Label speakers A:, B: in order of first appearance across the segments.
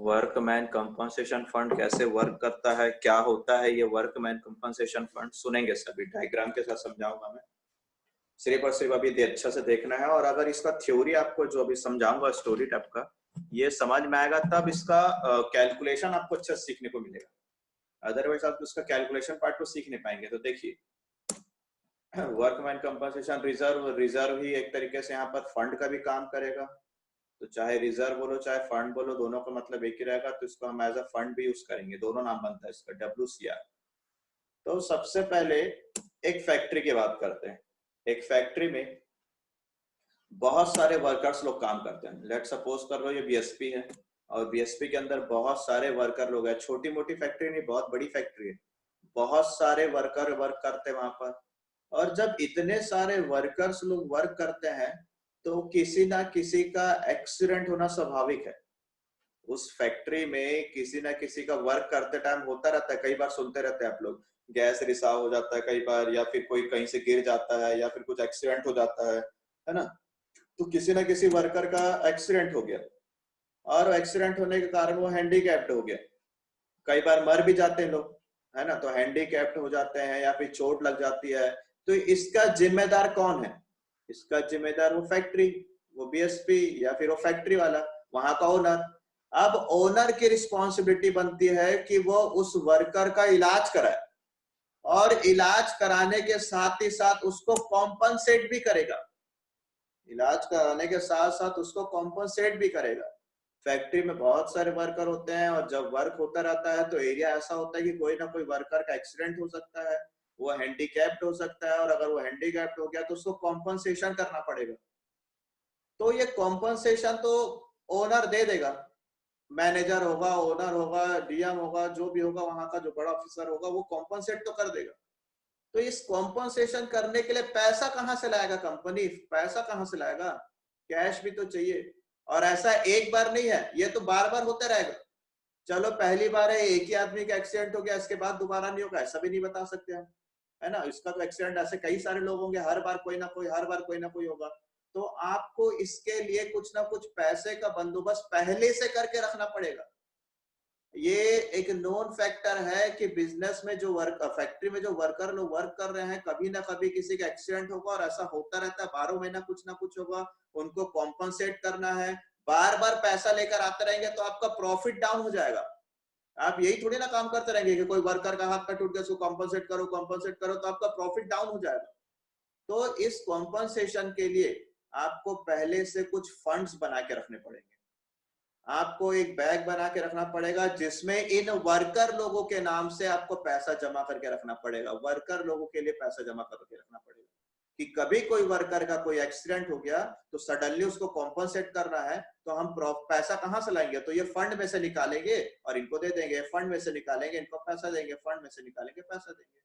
A: Workman compensation fund कैसे work करता है, क्या होता है ये वर्कमैन कंपनसेशन फंड, सुनेंगे सभी। डायग्राम के साथ समझाऊंगा मैं, सिर्फ और सिर्फ अभी अच्छा से देखना है। और अगर इसका थ्योरी आपको जो अभी समझाऊंगा स्टोरी टाइप का ये समझ में आएगा तब इसका कैलकुलेशन आपको अच्छा सीखने को मिलेगा। अदरवाइज आप उसका कैलकुलेशन पार्ट को सीख नहीं पाएंगे। तो देखिए, वर्कमैन कंपनसेशन रिजर्व, रिजर्व ही एक तरीके से यहाँ पर फंड का भी काम करेगा। तो चाहे रिजर्व बोलो चाहे फंड बोलो, दोनों का मतलब एक ही रहेगा। तो इसको हम एज अ फंड भी यूज करेंगे, दोनों नाम बनता है इसका, WCR। तो सबसे पहले एक फैक्ट्री की बात करते हैं। एक फैक्ट्री में बहुत सारे वर्कर्स लोग काम करते हैं। लेट सपोज कर लो ये BSP है और BSP के अंदर बहुत सारे वर्कर लोग हैं। छोटी मोटी फैक्ट्री नहीं, बहुत बड़ी फैक्ट्री है, बहुत सारे वर्कर वर्क करते हैं वहां पर। और जब इतने सारे वर्कर्स लोग वर्क करते हैं तो किसी ना किसी का एक्सीडेंट होना स्वाभाविक है। उस फैक्ट्री में किसी ना किसी का वर्क करते टाइम होता रहता है। कई बार सुनते रहते हैं आप लोग, गैस रिसाव हो जाता है कई बार, या फिर कोई कहीं से गिर जाता है, या फिर कुछ एक्सीडेंट हो जाता है ना। तो किसी ना किसी वर्कर का एक्सीडेंट हो गया और एक्सीडेंट होने के कारण वो हैंडीकैप्ड हो गया। कई बार मर भी जाते हैं लोग, है ना। तो हैंडीकैप्ड हो जाते हैं या फिर चोट लग जाती है, तो इसका जिम्मेदार कौन है? इसका जिम्मेदार वो फैक्ट्री, वो BSP या फिर वो फैक्ट्री वाला, वहां का ओनर। अब ओनर की रिस्पॉन्सिबिलिटी बनती है कि वो उस वर्कर का इलाज कराए और इलाज कराने के साथ ही साथ उसको कॉम्पनसेट भी करेगा। इलाज कराने के साथ साथ उसको कॉम्पनसेट भी करेगा। फैक्ट्री में बहुत सारे वर्कर होते हैं और जब वर्क होता रहता है तो एरिया ऐसा होता है कि कोई ना कोई वर्कर का एक्सीडेंट हो सकता है, वो हैंडीकैप्ड हो सकता है, और अगर वो हैंडीकैप्ड हो गया तो उसको कॉम्पनसेशन करना पड़ेगा। तो ये कॉम्पनसेशन तो ओनर दे देगा, मैनेजर होगा, ओनर होगा, DM होगा, जो भी होगा वहां का जो बड़ा ऑफिसर होगा वो कॉम्पनसेट तो कर देगा। तो इस कॉम्पनसेशन करने के लिए पैसा कहां से लाएगा कंपनी? पैसा कहां से लाएगा? कैश भी तो चाहिए। और ऐसा एक बार नहीं है, ये तो बार बार होता रहेगा। चलो पहली बार है, एक ही आदमी का एक्सीडेंट हो गया, इसके बाद दोबारा नहीं होगा, ऐसा भी नहीं बता सकते हम, है ना। इसका तो एक्सीडेंट ऐसे कई सारे लोग होंगे, हर बार कोई ना कोई, हर बार कोई ना कोई होगा। तो आपको इसके लिए कुछ ना कुछ पैसे का बंदोबस्त पहले से करके रखना पड़ेगा। ये एक नोन फैक्टर है कि बिजनेस में जो वर्क, फैक्ट्री में जो वर्कर लोग वर्क कर रहे हैं, कभी ना कभी किसी का एक्सीडेंट होगा और ऐसा होता रहता है, 12 महीना कुछ ना कुछ होगा, उनको कॉम्पनसेट करना है। बार बार पैसा लेकर आते रहेंगे तो आपका प्रॉफिट डाउन हो जाएगा। आप यही थोड़ी ना काम करते रहेंगे कि कोई वर्कर का हाथ का टूट गया, उसको कॉम्पनसेट करो कॉम्पनसेट करो, तो आपका प्रॉफिट डाउन हो जाएगा। तो इस कॉम्पनसेशन के लिए आपको पहले से कुछ फंड्स बना के रखने पड़ेंगे। आपको एक बैग बना के रखना पड़ेगा जिसमें इन वर्कर लोगों के नाम से आपको पैसा जमा करके रखना पड़ेगा। वर्कर लोगों के लिए पैसा जमा करके रखना पड़ेगा कि कभी कोई वर्कर का कोई एक्सीडेंट हो गया तो सडनली उसको कॉम्पनसेट करना है, तो हम पैसा कहां से लाएंगे? तो ये फंड में से निकालेंगे और इनको दे देंगे, फंड में से निकालेंगे इनको पैसा देंगे, फंड में से निकालेंगे पैसा देंगे।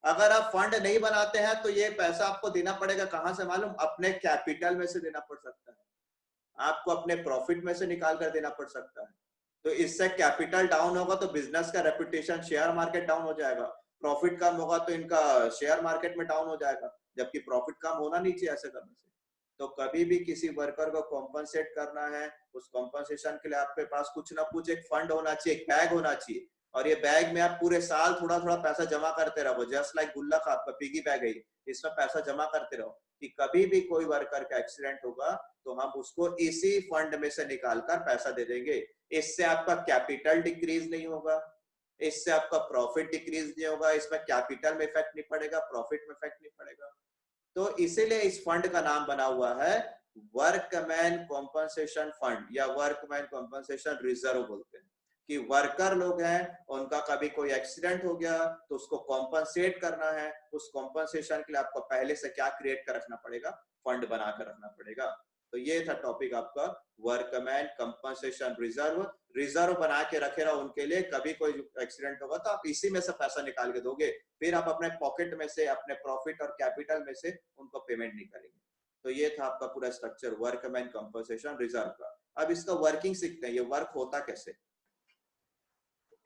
A: अगर आप फंड नहीं बनाते हैं तो ये पैसा आपको देना पड़ेगा कहां से मालूम? अपने कैपिटल में से देना पड़ सकता है, आपको अपने प्रॉफिट में से निकाल कर देना पड़ सकता है। तो इससे कैपिटल डाउन होगा तो बिजनेस का रेपुटेशन, शेयर मार्केट डाउन हो जाएगा। प्रॉफिट कम होगा तो इनका शेयर मार्केट में डाउन हो जाएगा, जबकि प्रॉफिट कम होना नहीं चाहिए ऐसे करने से। तो कभी भी किसी वर्कर को कॉम्पनसेट करना है, उस कॉम्पनसेशन के लिए आपके पास कुछ ना कुछ एक फंड होना चाहिए, एक बैग होना चाहिए। और ये बैग में आप पूरे साल थोड़ा थोड़ा पैसा जमा करते रहो, जस्ट लाइक गुल्लक, आपका पिगी बैग है, इसमें पैसा जमा करते रहो कि कभी भी कोई वर्कर का एक्सीडेंट होगा तो हम उसको इसी फंड में से निकालकर पैसा दे देंगे। इससे आपका कैपिटल डिक्रीज नहीं होगा, इससे आपका प्रॉफिट डिक्रीज नहीं होगा, इसमें कैपिटल में इफेक्ट नहीं पड़ेगा, प्रॉफिट में इफेक्ट नहीं पड़ेगा। तो इसीलिए इस फंड का नाम बना हुआ है वर्कमैन कॉम्पनसेशन फंड या वर्कमैन कॉम्पनसेशन रिजर्व बोलते हैं। कि वर्कर लोग हैं, उनका कभी कोई एक्सीडेंट हो गया तो उसको कॉम्पनसेट करना है, उस कॉम्पनसेशन के लिए आपको पहले से क्या क्रिएट कर रखना पड़ेगा? फंड बना कर रखना पड़ेगा। तो ये था टॉपिक आपका वर्कमैन कंपनसेशन रिजर्व। रिजर्व बना के रखे रहो उनके लिए, कभी कोई एक्सीडेंट होगा तो आप इसी में से पैसा निकाल के दोगे, फिर आप अपने पॉकेट में से, अपने प्रॉफिट और कैपिटल में से उनको पेमेंट नहीं करेंगे। तो ये था आपका पूरा स्ट्रक्चर वर्कमैन कंपनसेशन रिजर्व का। अब इसका वर्किंग सीखते हैं, ये वर्क होता कैसे।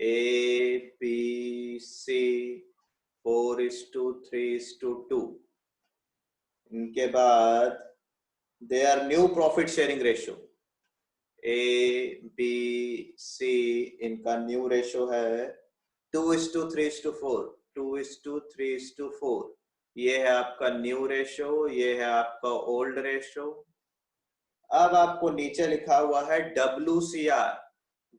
A: APC 4:3:2। इनके बाद they are new profit sharing ratio. A B C, इनका न्यू रेशो है 2:3:4, 2:3:4। ये है आपका न्यू रेशो, ये है आपका ओल्ड रेशो। अब आपको नीचे लिखा हुआ है WCR,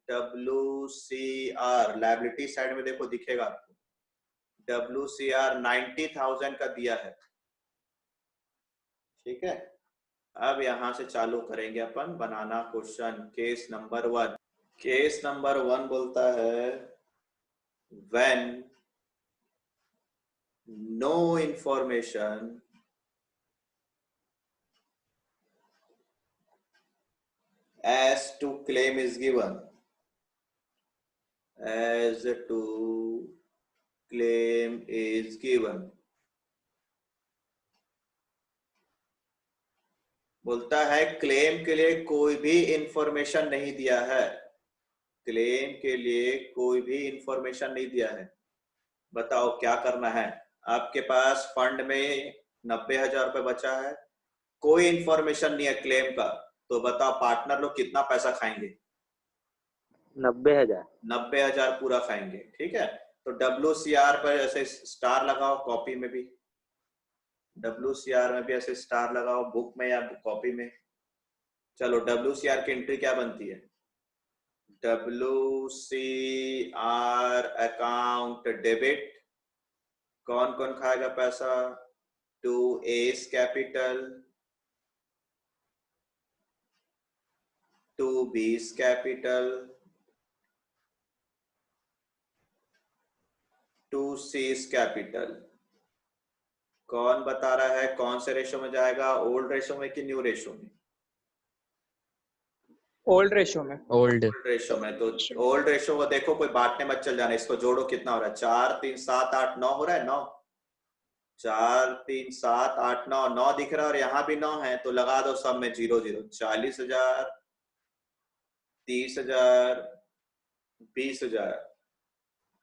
A: WCR लायबिलिटी साइड में देखो दिखेगा आपको, WCR 90,000 का दिया है। ठीक है, अब यहां से चालू करेंगे अपन बनाना question. Case number 1, case number 1 बोलता है when no information as to claim is given, as to claim is given, बोलता है क्लेम के लिए कोई भी इंफॉर्मेशन नहीं दिया है, क्लेम के लिए कोई भी इंफॉर्मेशन नहीं दिया है। बताओ क्या करना है। आपके पास फंड में 90,000 रुपए बचा है, कोई इंफॉर्मेशन नहीं है क्लेम का, तो बताओ पार्टनर लोग कितना पैसा खाएंगे?
B: 90,000।
A: 90,000 पूरा खाएंगे। ठीक है, तो WCR पर ऐसे स्टार लगाओ, कॉपी में भी WCR में भी ऐसे स्टार लगाओ, बुक में या कॉपी में। चलो WCR की एंट्री क्या बनती है? WCR अकाउंट डेबिट, कौन कौन खाएगा पैसा? To A's capital, to B's capital, to C's capital. कौन बता रहा है कौन से रेशो में जाएगा, ओल्ड रेशो में कि न्यू रेशो में?
C: ओल्ड रेशो में।
B: ओल्ड
A: रेशो में। तो ओल्ड रेशो को देखो, कोई बांटने मत चल जाना, इसको जोड़ो कितना हो रहा है, 4 3 7 8 9 हो रहा है, 9, 4 3 7 8 9, 9 दिख रहा है और यहाँ भी 9 है, तो लगा दो सब में 0 0, 40,000, 30,000, 20,000।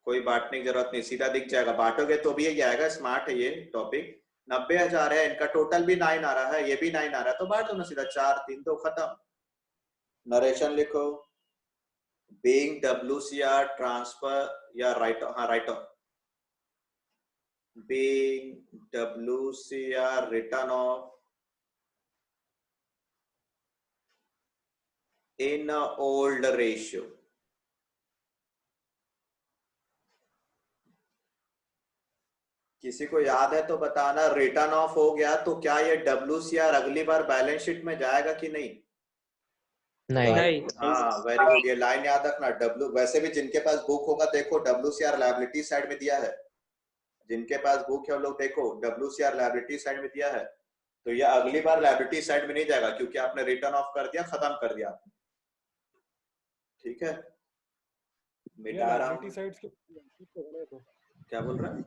A: कोई बांटने की जरूरत नहीं, सीधा दिख जाएगा, बांटोगे तो भी ये आएगा, स्मार्ट है ये टॉपिक। 90,000 है, इनका टोटल भी 9 आ रहा है, ये भी 9 आ रहा है, तो बांट दो ना सीधा, 4 3 2 खत्म। नरेशन लिखो, being WCR transfer या राइट, हाँ right of, being WCR written off in a old ratio। किसी को याद है तो बताना, रिटर्न ऑफ हो गया तो क्या ये WCR अगली बार बैलेंस शीट में जाएगा कि नहीं?
B: नहीं।
A: हाँ वेरी गुड, ये लाइन याद रखना। डब्ल्यू, वैसे भी जिनके पास बुक होगा देखो WCR लायबिलिटी साइड में दिया है, जिनके पास बुक है वो लोग देखो WCR लायबिलिटी साइड में दिया है, तो ये अगली बार लायबिलिटी साइड में नहीं जाएगा क्योंकि आपने रिटर्न ऑफ कर दिया, खत्म कर दिया आपने। ठीक है, मिटा रहा हूं। क्या बोल रहा है?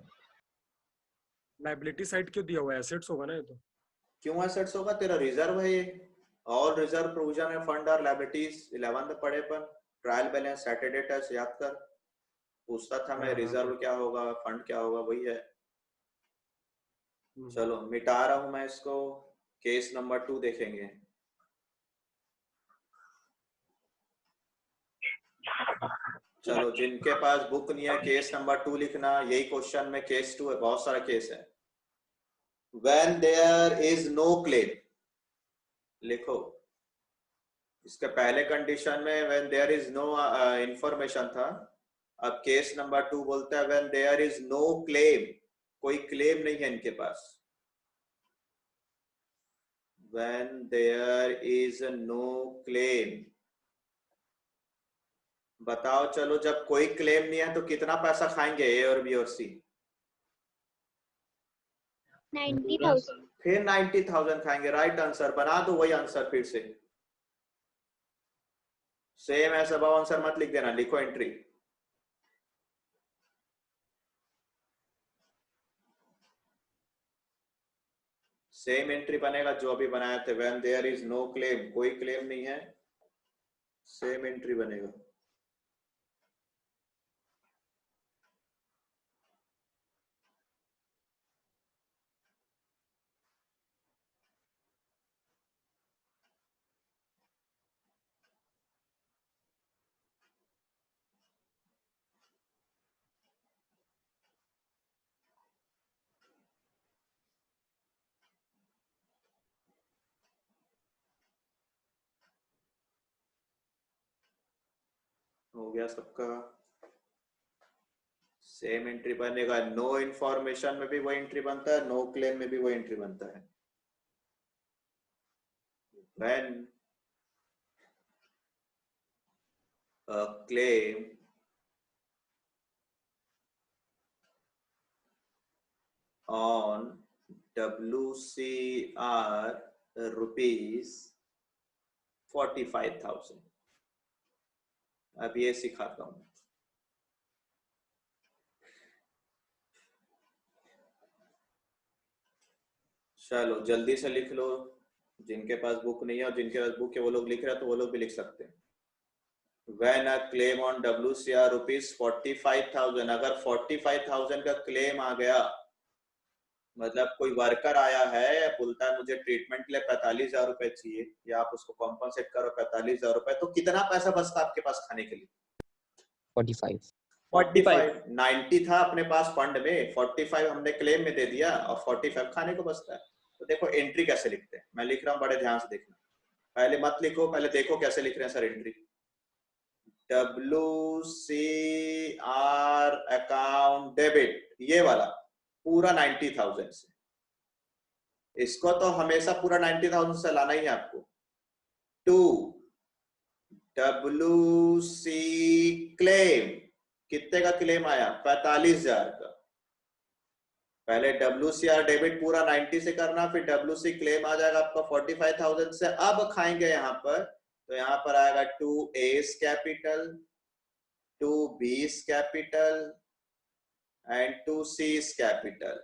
D: लायबिलिटी साइड क्यों दिया हुआ है? एसेट्स होगा ना ये तो।
A: क्यों एसेट्स होगा, तेरा रिजर्व है ये। ऑल रिजर्व प्रोविजन है, फंड और लायबिलिटीज 11th पढ़े पर, ट्रायल बैलेंस सैटरडे टेस्ट याद कर, पूछता था मैं रिजर्व क्या होगा फंड क्या होगा, वही है। चलो मिटा रहा हूं मैं इसको, केस नंबर 2 देखेंगे। चलो जिनके पास बुक नहीं है केस नंबर 2 लिखना, यही क्वेश्चन में केस 2 है, बहुत सारा केस है। When there is no claim, लिखो, इसके पहले कंडीशन में when there is no information था, अब केस नंबर 2 बोलता है when there is no claim, कोई क्लेम नहीं है इनके पास। when there is no claim, बताओ चलो जब कोई क्लेम नहीं है तो कितना पैसा खाएंगे ए और बी और सी?
E: 90,000।
A: फिर 90,000 खाएंगे, राइट आंसर। बना दो वही आंसर फिर से, सेम है, सब आंसर मत लिख देना, लिखो एंट्री। सेम एंट्री बनेगा जो अभी बनाए थे, when there is no claim, कोई क्लेम नहीं है, सेम एंट्री बनेगा। हो गया सबका? सेम एंट्री बनेगा। नो इंफॉर्मेशन में भी वही एंट्री बनता है, नो क्लेम में भी वही एंट्री बनता है। When a claim on WCR rupees 45,000, अब ये सिखाता हूं। चलो जल्दी से लिख लो, जिनके पास बुक नहीं है और जिनके पास बुक है वो लोग लिख रहे हैं तो वो लोग भी लिख सकते हैं। When a claim on WCR rupees 45,000, अगर 45,000 का क्लेम आ गया, मतलब कोई वर्कर आया है, बोलता है मुझे ट्रीटमेंट के लिए 45,000 रुपए चाहिए, या आप उसको कॉम्पनसेट करो 45,000 रुपए, तो कितना पैसा बचता आपके पास खाने के लिए?
B: 45
A: 90 था अपने पास फंड में, 45 हमने क्लेम में दे दिया और 45 खाने को बचता है। तो देखो एंट्री कैसे लिखते हैं, मैं लिख रहा हूँ, बड़े ध्यान से देखना। पहले मत लिखो, पहले देखो कैसे लिख रहे हैं sir entry. WCR account debit, ये वाला पूरा 90,000 से, इसको तो हमेशा पूरा 90,000 से लाना ही है आपको। टू WC क्लेम, कितने का क्लेम आया? 45,000 का। पहले WCR डेबिट पूरा 90 से करना, फिर WC क्लेम आ जाएगा आपका 45,000 से। अब खाएंगे यहाँ पर, तो यहाँ पर आएगा 2A's capital, 2B's capital and 2C's capital.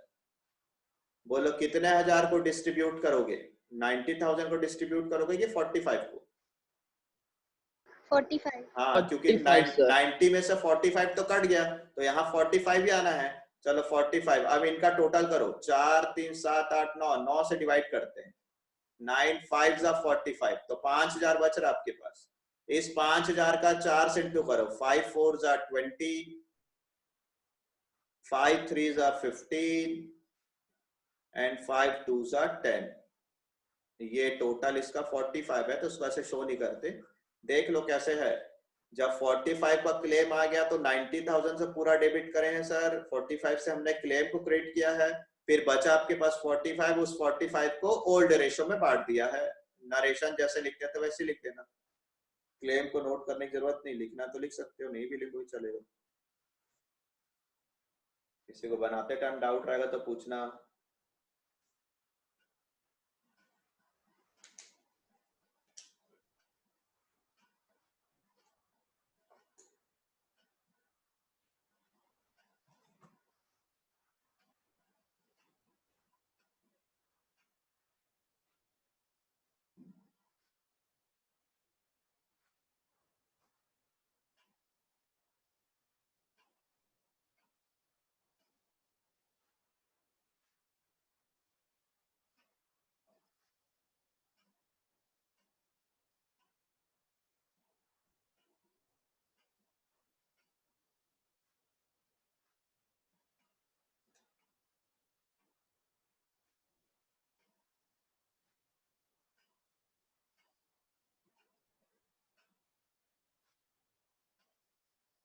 A: बोलो कितने हजार को डिस्ट्रीब्यूट करोगे? 90,000 को डिस्ट्रीब्यूट करोगे कि 45 को?
E: 45।
A: हाँ, क्योंकि 90 में से 45 तो कट गया, तो यहाँ 45 ही आना है। चलो 45, अब इनका टोटल करो, 4 3 7 8 9, 9 से डिवाइड करते हैं, 9 5 45, तो 5,000 बच रहा आपके पास। इस 5,000 का 4 से इंटू करो, 5 4 20, 5 3 15 एंड 5 2 10। ये टोटल इसका 45 है, तो उसको ऐसे शो नहीं करते। देख लो कैसे है। जब 45 का क्लेम आ गया तो 90,000 से पूरा डेबिट करें हैं सर, 45 से हमने क्लेम को क्रेडिट किया है, फिर बचा आपके पास 45, उस 45 को ओल्ड रेशो में बांट दिया है। नरेशन जैसे लिखते थे वैसे लिख देना, क्लेम को नोट करने की जरूरत नहीं, लिखना तो लिख सकते हो, नहीं भी लिखो चलेगा। किसी को बनाते टाइम डाउट रहेगा तो पूछना।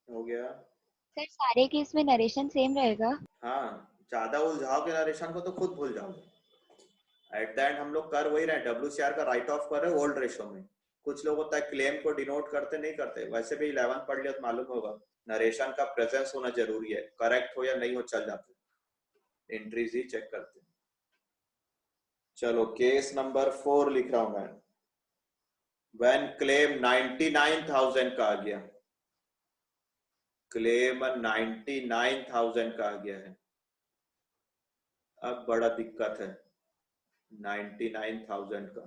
A: हो गया?
E: सर सारे केस में नरेशन सेम रहेगा?
A: हाँ, ज्यादा उलझाओगे नरेशन को तो खुद भूल जाओगे। एट द एंड हम लोग कर वही रहे, WCR का राइट ऑफ कर रहे हैं ओल्ड रेशो में। कुछ लोग होता है क्लेम को डिनोट करते नहीं करते, वैसे भी 11 पढ़ लिया तो मालूम होगा, नरेशन का प्रेजेंस होना जरूरी है, करेक्ट हो या नहीं हो चल जाते, एंट्रीज ही चेक करते। चलो केस नंबर 4 लिख रहा हूं मैं। व्हेन क्लेम 99,000 का आ गया, क्लेम 99,000 का आ गया है, अब बड़ा दिक्कत है 99,000 का।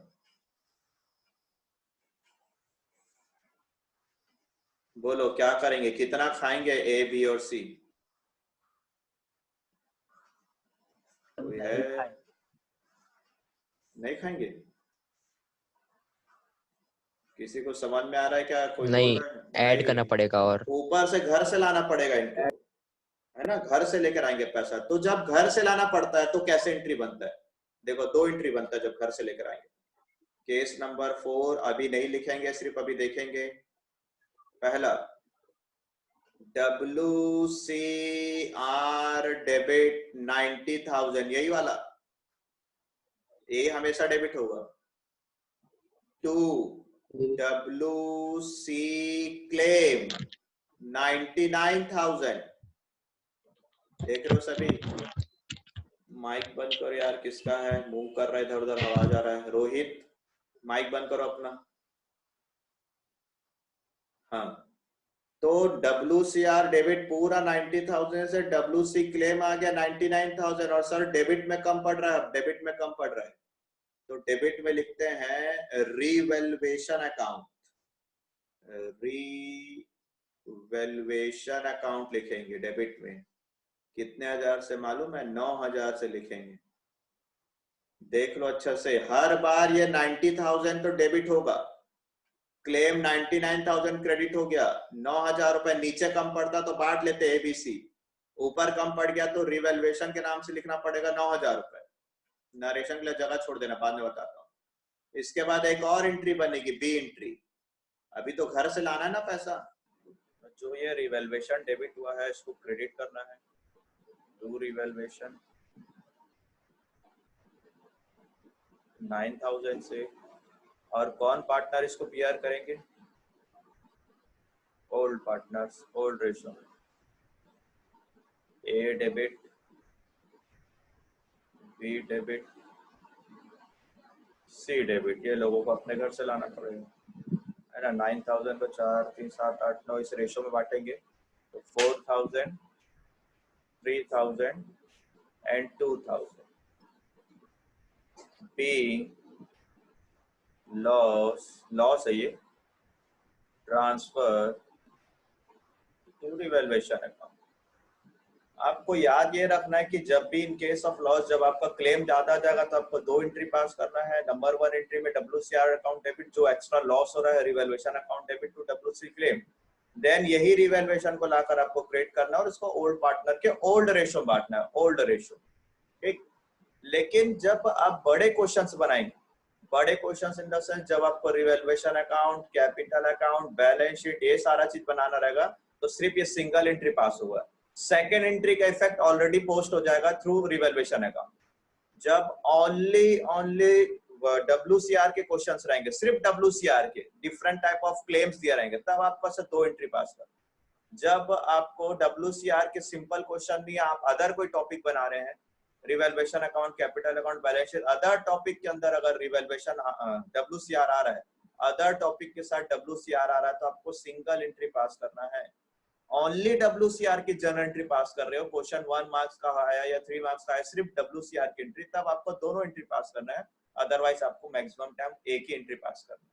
A: बोलो क्या करेंगे, कितना खाएंगे ए बी और सी? कोई है? नहीं खाएंगे? किसी को समझ में आ रहा है क्या? कोई
B: नहीं,
A: बोल रहा है?
B: ऐड करना पड़ेगा और
A: ऊपर से घर से लाना पड़ेगा इनको, है ना, घर से लेकर आएंगे पैसा। तो जब घर से लाना पड़ता है तो कैसे एंट्री बनता है? देखो 2 एंट्री बनता है जब घर से लेकर आएंगे। केस नंबर 4 अभी नहीं लिखेंगे, सिर्फ अभी देखेंगे। पहला, WCR डेबिट 90,000, यही वाला ए हमेशा डेबिट होगा। 2 WC क्लेम 99,000। देख रहे हो सभी? माइक बंद करो यार, किसका है? मूव कर रहा है इधर उधर, आवाज आ रहा है। रोहित माइक बंद करो अपना। हाँ, तो WCR डेबिट पूरा 90,000 से WC क्लेम आ गया 99,000, और सर डेबिट में कम पड़ रहा है। डेबिट में कम पड़ रहा है तो डेबिट में लिखते हैं रीवैल्यूएशन अकाउंट। रीवैल्यूएशन अकाउंट लिखेंगे डेबिट में। कितने हजार से मालूम है? 9,000 से लिखेंगे। देख लो अच्छा से, हर बार ये 90,000 तो डेबिट होगा। क्लेम 99,000 क्रेडिट हो गया। 9,000 रुपए नीचे कम पड़ता तो बांट लेते ABC, ऊपर कम पड़ गया तो रिवैल्यूएशन के नाम से लिखना पड़ेगा 9,000 रुपए। नरेशन के लिए जगह छोड़ देना, बाद में बताता हूँ। इसके बाद एक और एंट्री बनेगी, बी एंट्री। अभी तो घर से लाना है ना पैसा, जो ये रिवैल्यूएशन डेबिट हुआ है इसको क्रेडिट करना है। डू रिवैल्यूएशन 9,000 से, और कौन पार्टनर इसको पीआर करेंगे? Old partners, old ratio. A debit, B debit, C debit. ये लोगों को अपने घर से लाना पड़ेगा, है ना। 9,000 को 4, 3, 7, 8, 9 इस रेशो में बांटेंगे तो 4,000, 3,000 and 2,000 being loss है ये, ट्रांसफर टू रिवैल्यूएशन अकाउंट। आपको याद ये रखना है कि जब भी इन केस ऑफ लॉस, जब आपका क्लेम ज्यादा जाएगा तो आपको 2 एंट्री पास करना है। नंबर 1 एंट्री में WCR अकाउंट डेबिट, जो एक्स्ट्रा लॉस हो रहा है, revaluation account debit to WC claim. Then यही रिवैल्यूएशन को लाकर आपको क्रिएट करना है और इसको ओल्ड पार्टनर के ओल्ड रेशो बांटना है, ओल्ड रेशो। ठीक। लेकिन जब आप बड़े क्वेश्चंस बनाएंगे, बड़े क्वेश्चंस इन द सेंस जब आपको revaluation account, capital account, balance sheet, ये सारा चीज बनाना रहेगा, तो सिर्फ ये सिंगल एंट्री पास होगा। सेकेंड एंट्री का इफेक्ट ऑलरेडी पोस्ट हो जाएगा थ्रू रिवैल्यूएशन अकाउंट। जब ओनली WCR के क्वेश्चंस रहेंगे, सिर्फ WCR के, डिफरेंट टाइप ऑफ क्लेम्स दिए रहेंगे, तब आपका से 2 एंट्री पास कर। जब आपको WCR के सिंपल क्वेश्चन नहीं, आप अदर कोई टॉपिक बना रहे हैं, revaluation account, capital account, balance sheet, other topic के अंदर अगर रिवैल्यूएशन WCR आ रहा है, अदर टॉपिक के साथ WCR आ रहा है, तो आपको सिंगल एंट्री पास करना है। ओनली WCR की जनरल एंट्री पास कर रहे हो, क्वेश्चन 1 मार्क्स का आया या 3 मार्क्स का आया, सिर्फ WCR की एंट्री, तब आपको दोनों एंट्री पास करना है। अदरवाइज आपको मैक्सिमम टाइम एक ही एंट्री पास करना है।